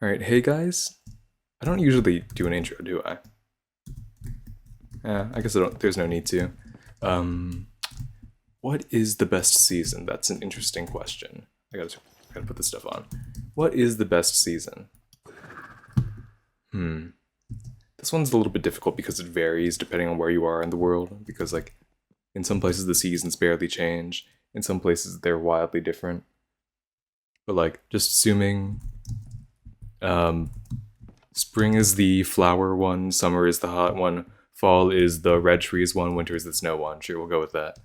Alright, hey guys. I don't usually do an intro, do I? Yeah, I guess there's no need to. Um, what is the best season? That's an interesting question. I gotta put this stuff on. What is the best season? Hmm. This one's a little bit difficult because it varies depending on where you are in the world. Because, like, in some places the seasons barely change, in some places they're wildly different. But, like, just assuming um, spring is the flower one, summer is the hot one, fall is the red trees one, winter is the snow one. Sure, we'll go with that.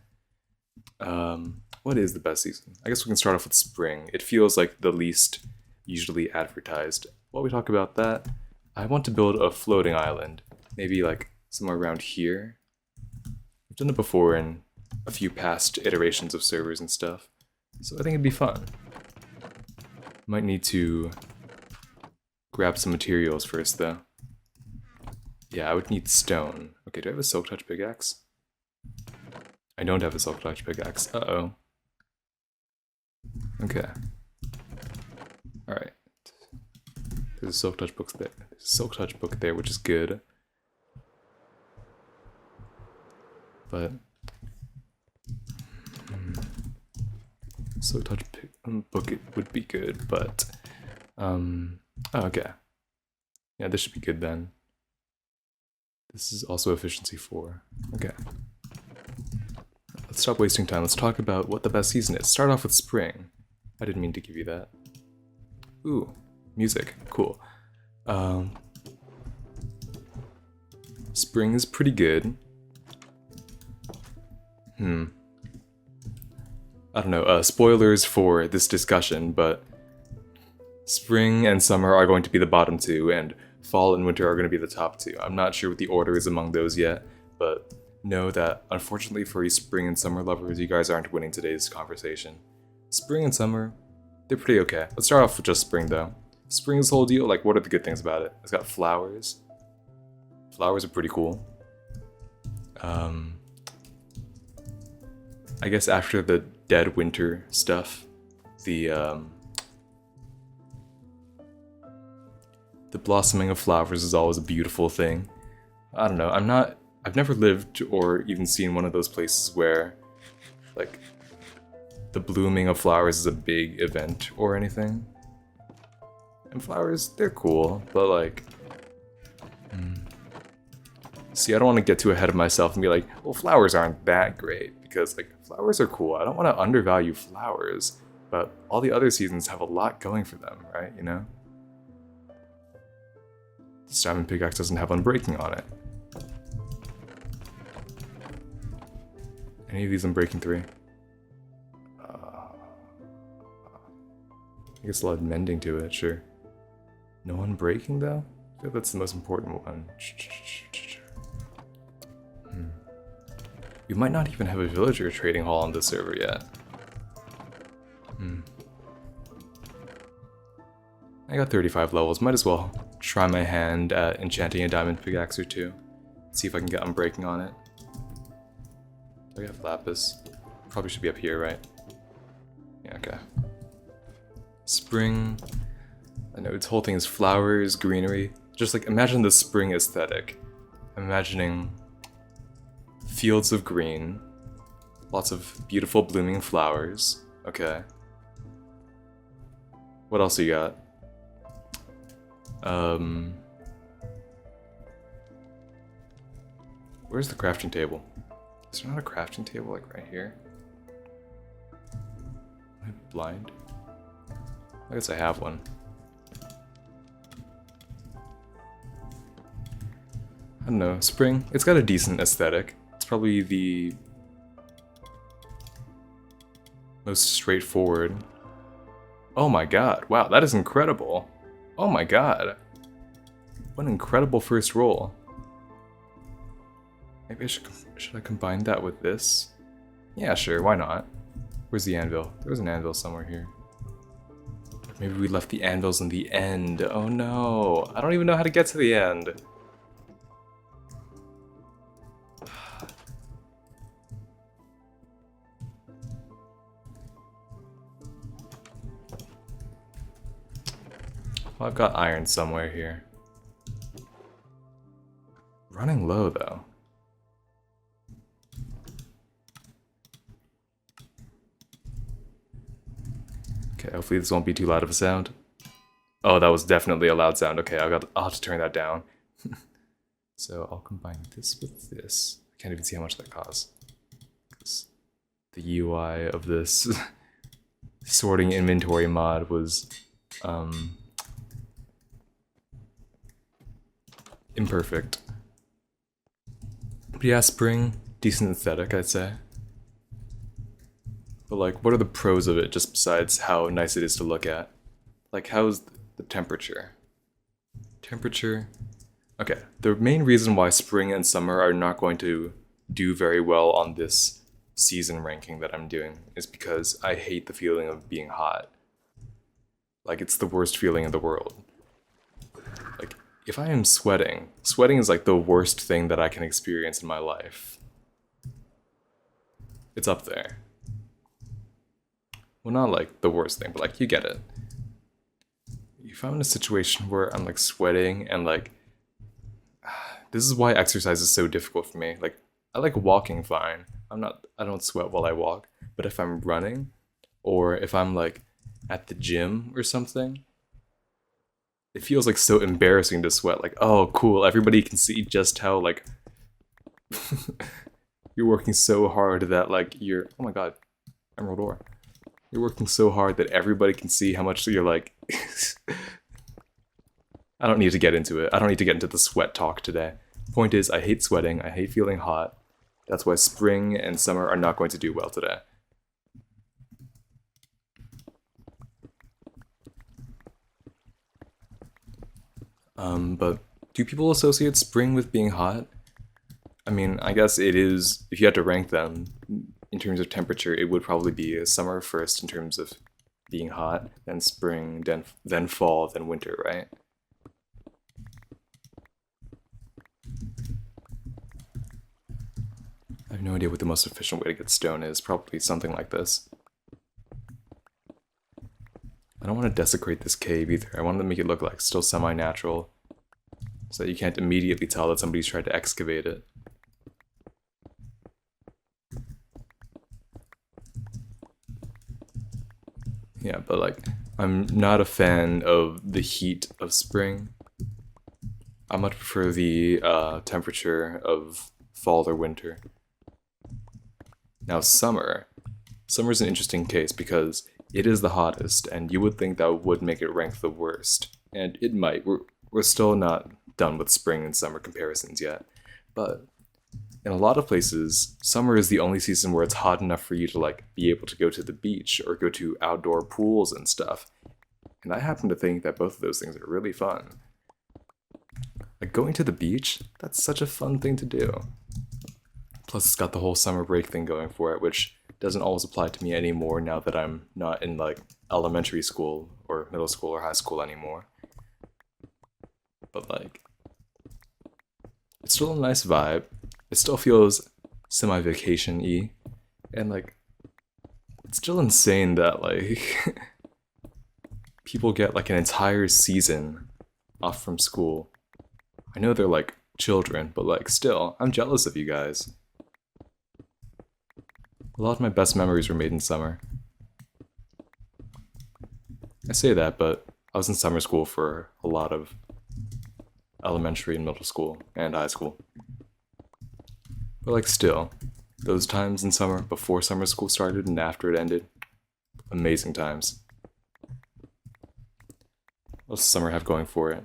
What is the best season? I guess we can start off with spring. It feels like the least usually advertised. While we talk about that, I want to build a floating island. Maybe like somewhere around here. I've done it before in a few past iterations of servers and stuff. So I think it'd be fun. Might need to grab some materials first though. Yeah, I would need stone. Okay, do I have a silk touch pickaxe? I don't have a silk touch pickaxe. Uh-oh. Okay. Alright. There's a silk touch book there. There's a silk touch book there, which is good. But silk touch book it would be good, but oh, okay. Yeah, this should be good then. This is also efficiency 4. Okay. Let's stop wasting time. Let's talk about what the best season is. Start off with spring. I didn't mean to give you that. Ooh, music. Cool. Spring is pretty good. I don't know, spoilers for this discussion, but spring and summer are going to be the bottom two, and fall and winter are going to be the top two. I'm not sure what the order is among those yet, but know that unfortunately for you spring and summer lovers, you guys aren't winning today's conversation. Spring and summer, they're pretty okay. Let's start off with just spring though. Spring's whole deal, like what are the good things about it? It's got flowers. Flowers are pretty cool. I guess after the dead winter stuff, the blossoming of flowers is always a beautiful thing. I don't know, I've never lived or even seen one of those places where, like, the blooming of flowers is a big event or anything. And flowers, they're cool, but like... See, I don't want to get too ahead of myself and be like, well, flowers aren't that great, because, like, flowers are cool. I don't want to undervalue flowers, but all the other seasons have a lot going for them, right, you know? This diamond pickaxe doesn't have unbreaking on it. Any of these unbreaking 3? I guess I'll add mending to it, sure. No unbreaking though? I think that's the most important one. We might not even have a villager trading hall on this server yet. I got 35 levels, might as well try my hand at enchanting a diamond pickaxe or two. See if I can get unbreaking on it. I have lapis. Probably should be up here, right? Yeah, okay. Spring. I know its whole thing is flowers, greenery. Just like imagine the spring aesthetic. I'm imagining fields of green, lots of beautiful blooming flowers. Okay. What else you got? Where's the crafting table? Is there not a crafting table like right here? Am I blind? I guess I have one. I don't know, spring, it's got a decent aesthetic. It's probably the most straightforward. Oh my god, wow, that is incredible. Oh my god. What an incredible first roll. Maybe should I combine that with this? Yeah, sure, why not? Where's the anvil? There was an anvil somewhere here. Maybe we left the anvils in the end. Oh no, I don't even know how to get to the end. Well, I've got iron somewhere here. Running low, though. Okay, hopefully this won't be too loud of a sound. Oh, that was definitely a loud sound. Okay, I'll have to turn that down. So I'll combine this with this. I can't even see how much that costs. The UI of this sorting inventory mod was imperfect. But yeah, spring, decent aesthetic, I'd say. But like, what are the pros of it just besides how nice it is to look at? Like, how's the temperature? Temperature? Okay, the main reason why spring and summer are not going to do very well on this season ranking that I'm doing is because I hate the feeling of being hot. Like, it's the worst feeling in the world. Like, if I am sweating is like the worst thing that I can experience in my life. It's up there. Well, not like the worst thing, but like, you get it. If I'm in a situation where I'm like sweating and like, this is why exercise is so difficult for me. Like, I like walking fine. I don't sweat while I walk. But if I'm running, or if I'm like at the gym or something, it feels like so embarrassing to sweat. Like, oh, cool, everybody can see just how like you're working so hard that like you're, oh my god, emerald ore. You're working so hard that everybody can see how much you're like. I don't need to get into it. I don't need to get into the sweat talk today. Point is, I hate sweating. I hate feeling hot. That's why spring and summer are not going to do well today. But do people associate spring with being hot? I mean, I guess it is, if you had to rank them in terms of temperature, it would probably be summer first in terms of being hot, then spring, then fall, then winter, right? I have no idea what the most efficient way to get stone is. Probably something like this. I don't want to desecrate this cave either. I want to make it look like still semi-natural, so that you can't immediately tell that somebody's tried to excavate it. Yeah, but like, I'm not a fan of the heat of spring. I much prefer the temperature of fall or winter. Now summer's an interesting case because it is the hottest, and you would think that would make it rank the worst, and it might. We're still not done with spring and summer comparisons yet, but in a lot of places, summer is the only season where it's hot enough for you to like be able to go to the beach or go to outdoor pools and stuff. And I happen to think that both of those things are really fun. Like going to the beach, that's such a fun thing to do. Plus it's got the whole summer break thing going for it, which doesn't always apply to me anymore now that I'm not in like elementary school or middle school or high school anymore. But like, it's still a nice vibe. It still feels semi-vacation-y, and like, it's still insane that like people get like an entire season off from school. I know they're like children, but like still, I'm jealous of you guys. A lot of my best memories were made in summer. I say that, but I was in summer school for a lot of elementary and middle school and high school. But like still, those times in summer, before summer school started and after it ended, amazing times. What does summer have going for it?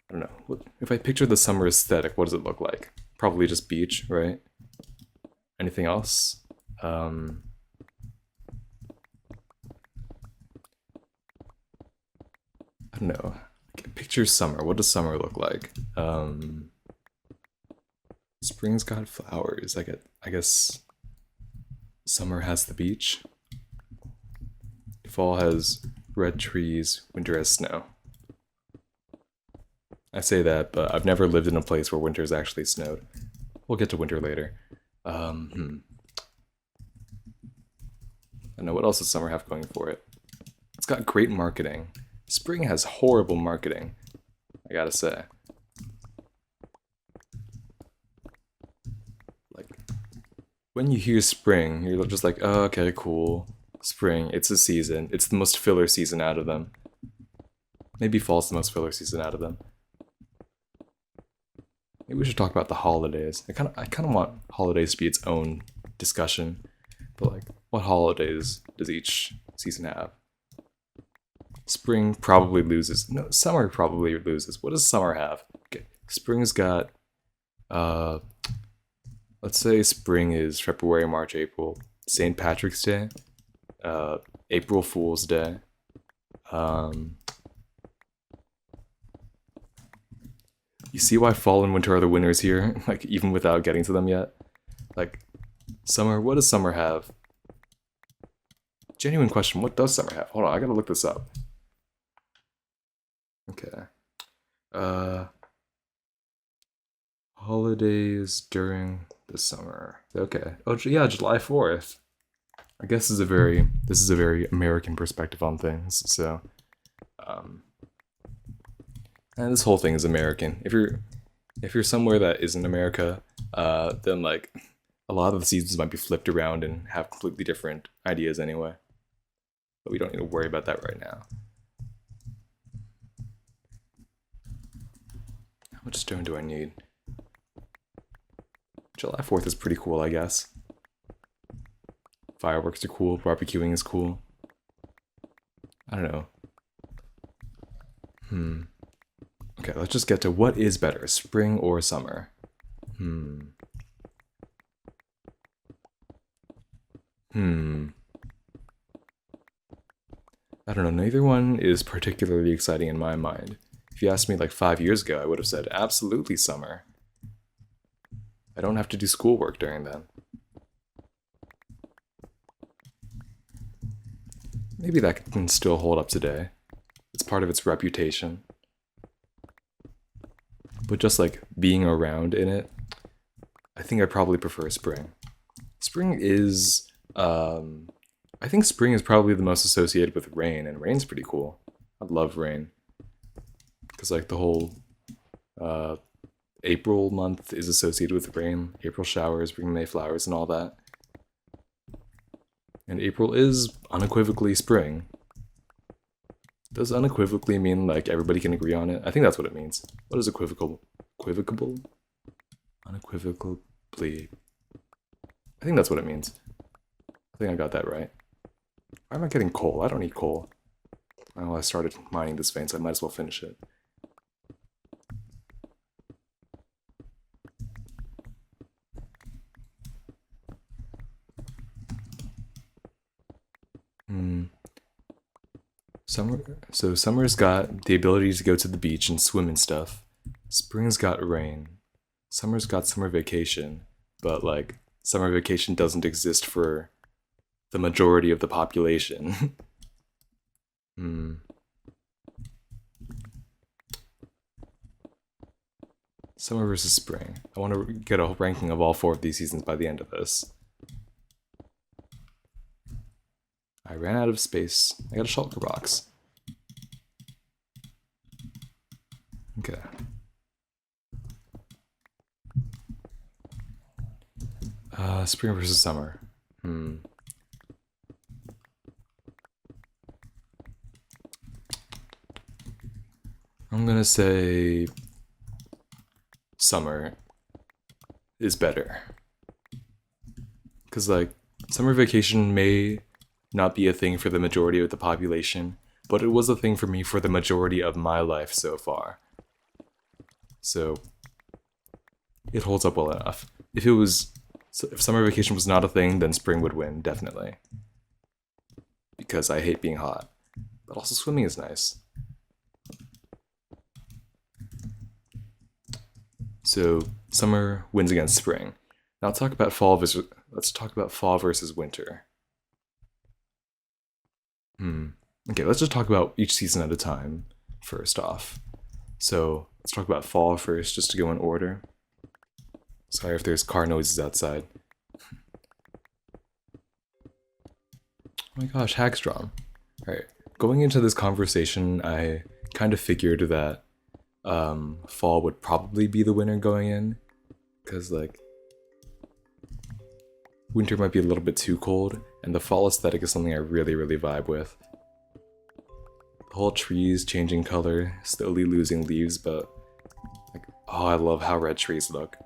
I don't know. If I picture the summer aesthetic, what does it look like? Probably just beach, right? Anything else? I don't know. Picture summer. What does summer look like? Spring's got flowers. I guess summer has the beach. Fall has red trees. Winter has snow. I say that, but I've never lived in a place where winter's actually snowed. We'll get to winter later. I don't know, what else does summer have going for it? It's got great marketing. Spring has horrible marketing, I gotta say. Like, when you hear spring, you're just like, oh, okay, cool. Spring, it's a season. It's the most filler season out of them. Maybe fall's the most filler season out of them. Maybe we should talk about the holidays. I kind of want holidays to be its own discussion. But like, what holidays does each season have? Spring probably loses. No, summer probably loses. What does summer have? Okay, spring's got. Let's say spring is February, March, April. St. Patrick's Day. April Fool's Day. You see why fall and winter are the winners here? Like, even without getting to them yet? Like, summer, what does summer have? Genuine question, what does summer have? Hold on, I gotta look this up. Okay. Holidays during the summer. Okay. Oh, yeah, July 4th. I guess this is a very American perspective on things, so... And this whole thing is American. If you're somewhere that isn't America, then like a lot of the seasons might be flipped around and have completely different ideas anyway. But we don't need to worry about that right now. How much stone do I need? July 4th is pretty cool, I guess. Fireworks are cool, barbecuing is cool. I don't know. Okay, let's just get to what is better, spring or summer? I don't know, neither one is particularly exciting in my mind. If you asked me like 5 years ago, I would have said absolutely summer. I don't have to do schoolwork during then. Maybe that can still hold up today. It's part of its reputation. But just like being around in it, I think I probably prefer spring. Spring is, I think spring is probably the most associated with rain, and rain's pretty cool. I love rain. Because like the whole April month is associated with rain. April showers bring May flowers and all that. And April is unequivocally spring. Does unequivocally mean like everybody can agree on it? I think that's what it means. What is equivocal? Equivocable? Unequivocally. I think that's what it means. I think I got that right. Why am I getting coal? I don't need coal. Well, I started mining this vein, so I might as well finish it. Summer's got the ability to go to the beach and swim and stuff. Spring's got rain. Summer's got summer vacation, but like summer vacation doesn't exist for the majority of the population. Summer versus spring. I want to get a ranking of all 4 of these seasons by the end of this. I ran out of space. I got a shulker box. Okay. Spring versus summer. I'm gonna say summer is better. Because like, summer vacation may not be a thing for the majority of the population, but it was a thing for me for the majority of my life so far. So it holds up well enough. If summer vacation was not a thing, then spring would win, definitely. Because I hate being hot. But also swimming is nice. So summer wins against spring. Now let's talk about fall versus winter. Okay, let's just talk about each season at a time, first off. So, let's talk about fall first, just to go in order. Sorry if there's car noises outside. Oh my gosh, Hagstrom. Alright, going into this conversation, I kind of figured that fall would probably be the winner going in, because like winter might be a little bit too cold, and the fall aesthetic is something I really vibe with. The whole trees changing color, slowly losing leaves, but like, oh, I love how red trees look.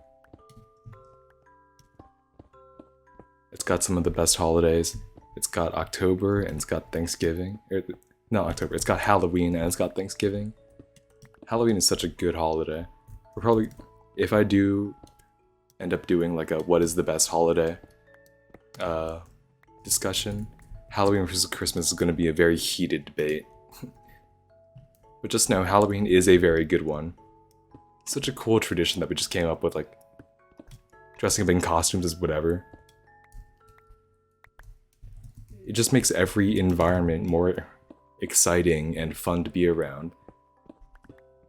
It's got some of the best holidays. It's got October and it's got Thanksgiving. Not October, it's got Halloween and it's got Thanksgiving. Halloween is such a good holiday. We're probably, if I do end up doing like a what is the best holiday discussion, Halloween versus Christmas is going to be a very heated debate. But just know, Halloween is a very good one. Such a cool tradition that we just came up with, like, dressing up in costumes is whatever. It just makes every environment more exciting and fun to be around.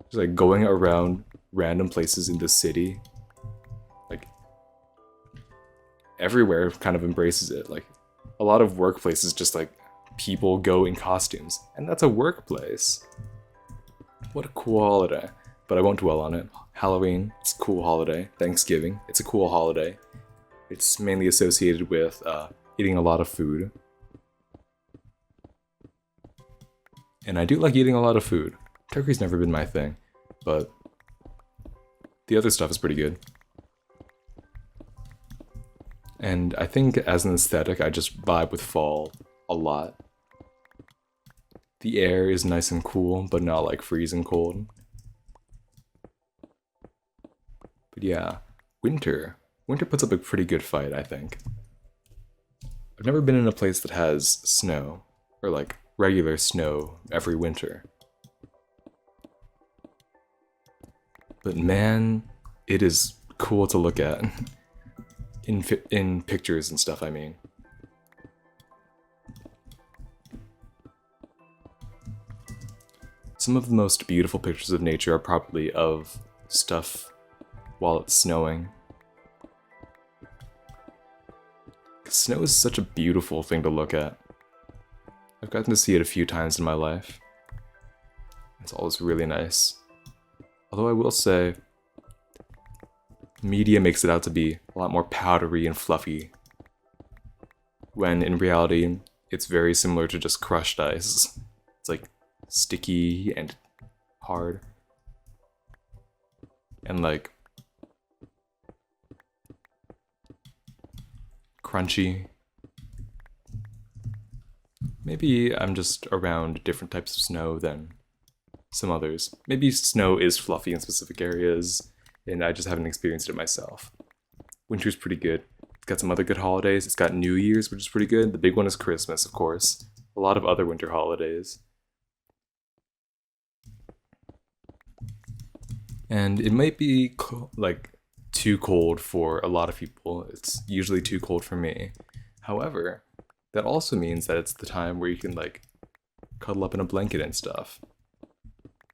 Just like going around random places in the city, like everywhere kind of embraces it. Like a lot of workplaces just like people go in costumes, and that's a workplace. What a cool holiday. But I won't dwell on it. Halloween, it's a cool holiday. Thanksgiving, it's a cool holiday. It's mainly associated with eating a lot of food. And I do like eating a lot of food. Turkey's never been my thing, but the other stuff is pretty good. And I think as an aesthetic, I just vibe with fall a lot. The air is nice and cool, but not like freezing cold. But yeah, winter. Winter puts up a pretty good fight, I think. I've never been in a place that has snow, or like regular snow every winter. But man, it is cool to look at. In pictures and stuff, I mean. Some of the most beautiful pictures of nature are probably of stuff while it's snowing. Snow is such a beautiful thing to look at. I've gotten to see it a few times in my life. It's always really nice. Although I will say, media makes it out to be a lot more powdery and fluffy, when in reality, it's very similar to just crushed ice. It's like sticky and hard. And like crunchy. Maybe I'm just around different types of snow than some others. Maybe snow is fluffy in specific areas, and I just haven't experienced it myself. Winter's pretty good. It's got some other good holidays. It's got New Year's, which is pretty good. The big one is Christmas, of course. A lot of other winter holidays. And it might be like too cold for a lot of people. It's usually too cold for me. However, that also means that it's the time where you can like cuddle up in a blanket and stuff.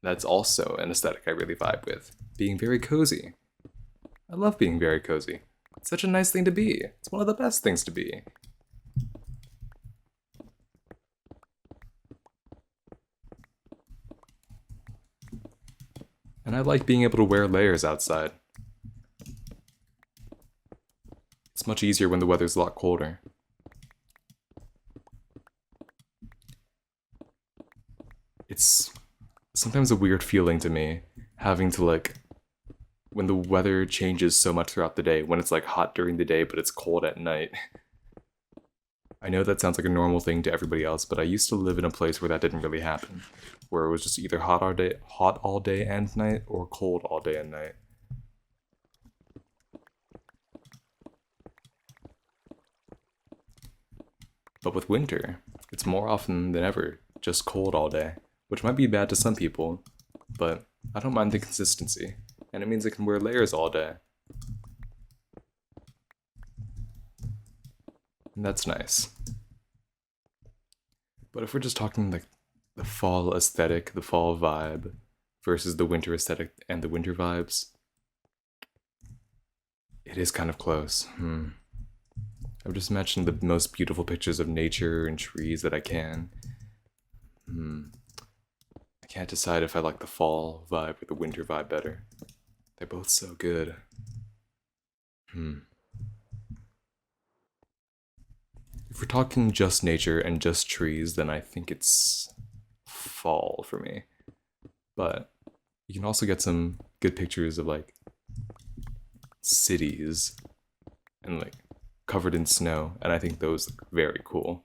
That's also an aesthetic I really vibe with. Being very cozy. I love being very cozy. It's such a nice thing to be. It's one of the best things to be. And I like being able to wear layers outside. It's much easier when the weather's a lot colder. It's sometimes a weird feeling to me, having to like, when the weather changes so much throughout the day, when it's like hot during the day but it's cold at night. I know that sounds like a normal thing to everybody else, but I used to live in a place where that didn't really happen, where it was just either hot all day and night, or cold all day and night. But with winter, it's more often than ever just cold all day, which might be bad to some people, but I don't mind the consistency, and it means I can wear layers all day. And that's nice. But if we're just talking like the fall aesthetic, the fall vibe, versus the winter aesthetic and the winter vibes, it is kind of close. I've just mentioned the most beautiful pictures of nature and trees that I can. I can't decide if I like the fall vibe or the winter vibe better. They're both so good. If we're talking just nature and just trees, then I think it's fall for me. But you can also get some good pictures of like cities and like covered in snow, and I think those look very cool.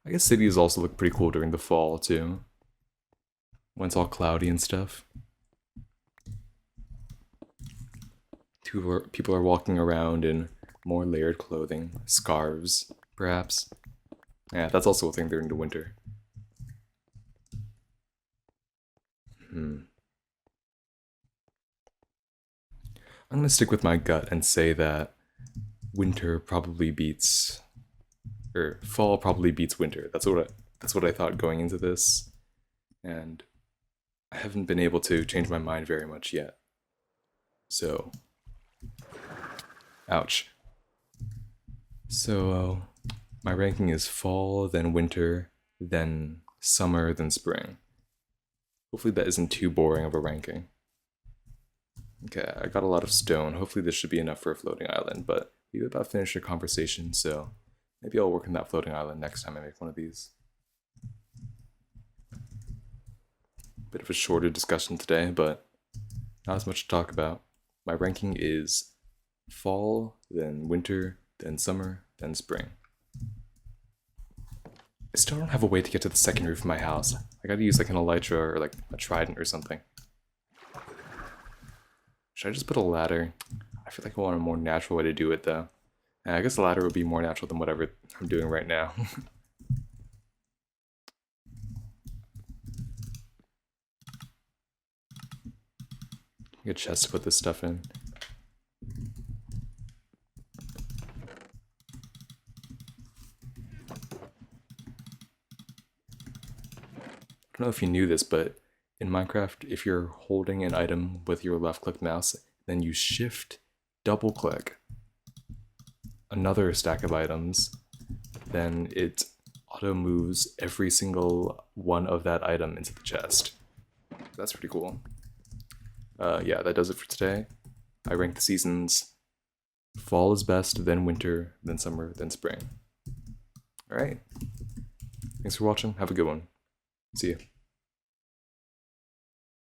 I guess cities also look pretty cool during the fall too, when it's all cloudy and stuff. People are walking around in more layered clothing, scarves, perhaps. Yeah, that's also a thing during the winter. I'm gonna stick with my gut and say that winter probably beats, or fall probably beats winter. That's what I thought going into this, and I haven't been able to change my mind very much yet. So, ouch. So, my ranking is fall, then winter, then summer, then spring. Hopefully that isn't too boring of a ranking. Okay, I got a lot of stone. Hopefully this should be enough for a floating island, but we've about finished our conversation, so maybe I'll work on that floating island next time I make one of these. Bit of a shorter discussion today, but not as much to talk about. My ranking is fall, then winter, then summer, then spring. I still don't have a way to get to the second roof of my house. I gotta use like an elytra or like a trident or something. Should I just put a ladder? I feel like I want a more natural way to do it though. I guess the ladder would be more natural than whatever I'm doing right now. Get a chest to put this stuff in. I don't know if you knew this, but in Minecraft, if you're holding an item with your left click mouse, then you shift double click another stack of items, then it auto moves every single one of that item into the chest. That's pretty cool. Yeah, that does it for today. I rank the seasons. Fall is best, then winter, then summer, then spring. Alright. Thanks for watching. Have a good one. See ya.